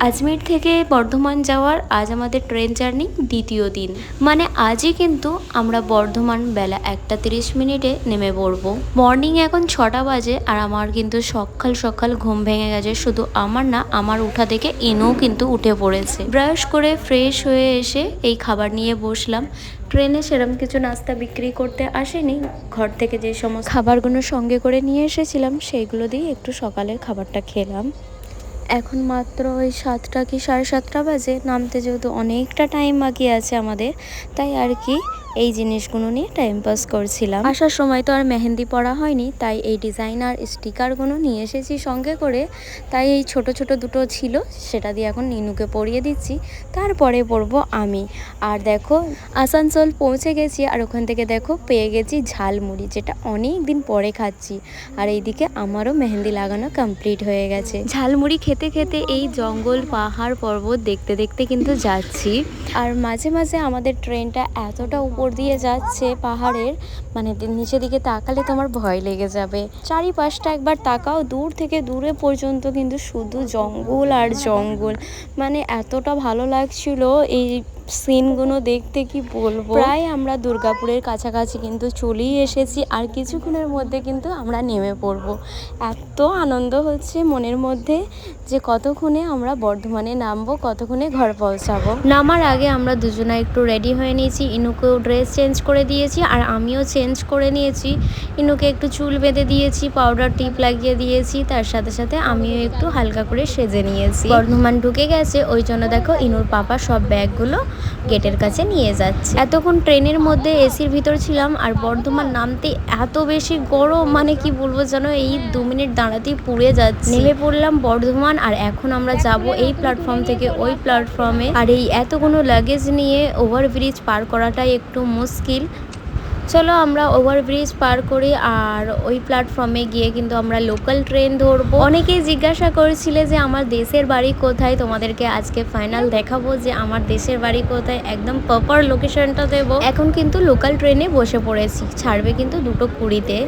আজমির থেকে বর্ধমান যাওয়ার আজ আমাদের ট্রেন জার্নি দ্বিতীয় দিন। মানে আজই কিন্তু আমরা বর্ধমান বেলা 1:30 নেমে পড়বো। মর্নিং এখন 6টা বাজে আর আমার কিন্তু সকাল সকাল ঘুম ভেঙে গেছে। শুধু আমার না, আমার উঠা থেকে ইনুও কিন্তু উঠে পড়েছে। ব্রাশ করে ফ্রেশ হয়ে এসে এই খাবার নিয়ে বসলাম। ট্রেনে সেরকম কিছু নাস্তা বিক্রি করতে আসেনি, ঘর থেকে যে সমস্ত খাবারগুলো সঙ্গে করে নিয়ে এসেছিলাম সেইগুলো দিয়ে একটু সকালের খাবারটা খেলাম। এখন মাত্র ওই 7টা কি 7:30 বাজে। নামতে যেহেতু অনেকটা টাইম বাকি আছে আমাদের, তাই আর কি এই জিনিসগুলো নিয়ে টাইম পাস করছিলাম। আসার সময় তো আর মেহেন্দি পরা হয়নি, তাই এই ডিজাইনার স্টিকারগুলো নিয়ে এসেছি সঙ্গে করে। তাই এই ছোট ছোট দুটো ছিল, সেটা দিয়ে এখন নিনুকে পরিয়ে দিচ্ছি, তারপরে পরবো আমি। আর দেখো আসানসোল পৌঁছে গেছি, আর ওখান থেকে দেখো পেয়ে গেছি ঝালমুড়ি, যেটা অনেক দিন পরে খাচ্ছি। আর এইদিকে আমারও মেহেন্দি লাগানো কমপ্লিট হয়ে গেছে। ঝালমুড়ি খেতে খেতে এই জঙ্গল পাহাড় পর্বত দেখতে দেখতে কিন্তু যাচ্ছি। আর মাঝে মাঝে আমাদের ট্রেনটা এতটা উপর দিয়ে যাচ্ছে পাহাড়ের, মানে নিচের দিকে তাকালে তোমার ভয় লেগে যাবে। চারিপাশটা একবার তাকাও, দূর থেকে দূরে পর্যন্ত কিন্তু শুধু জঙ্গল আর জঙ্গল। মানে এতটা ভালো লাগছিল এই সিনগুলো দেখতে, কি বলবো। প্রায় আমরা দুর্গাপুরের কাছাকাছি কিন্তু চলেই এসেছি, আর কিছুক্ষণের মধ্যে কিন্তু আমরা নেমে পড়বো। এত আনন্দ হচ্ছে মনের মধ্যে যে কতক্ষণে আমরা বর্ধমানে নামবো, কতক্ষণে ঘর পৌঁছাবো। নামার আগে আমরা দুজনে একটু রেডি হয়ে নিয়েছি। ইনুকেও ড্রেস চেঞ্জ করে দিয়েছি আর আমিও চেঞ্জ করে নিয়েছি। ইনুকে একটু চুল বেঁধে দিয়েছি, পাউডার টিপ লাগিয়ে দিয়েছি, তার সাথে সাথে আমিও একটু হালকা করে সেজে নিয়েছি। বর্ধমান ঢুকে গেছে, ওই জন্য দেখো ইনুর পাপা সব ব্যাগগুলো গেটের কাছে নিয়ে যাচ্ছে। এতক্ষণ ট্রেনের মধ্যে এসির ভিতর ছিলাম, আর বর্ধমান নামতে এত বেশি গরম, মানে কি বলবো জানো, এই 2 মিনিট দাঁড়াতেই পুড়ে যাচ্ছে। নেমে পড়লাম বর্ধমান, আর এখন আমরা যাব এই প্ল্যাটফর্ম থেকে ওই প্ল্যাটফর্মে। আর এই এতগুলো লাগেজ নিয়ে ওভারব্রিজ পার করাটাই একটু মুশকিল। চলো আমরা ওভারব্রিজ পার করি, আর ওই প্ল্যাটফর্মে গিয়ে কিন্তু আমরা লোকাল ট্রেন ধরবো। অনেকেই জিজ্ঞাসা করেছিলে যে আমার দেশের বাড়ি কোথায়, তোমাদেরকে আজকে ফাইনাল দেখাবো যে আমার দেশের বাড়ি কোথায়, একদম প্রপার লোকেশনটা দেবো। এখন কিন্তু লোকাল ট্রেনে বসে পড়েছি, ছাড়বে কিন্তু 2:20-তে।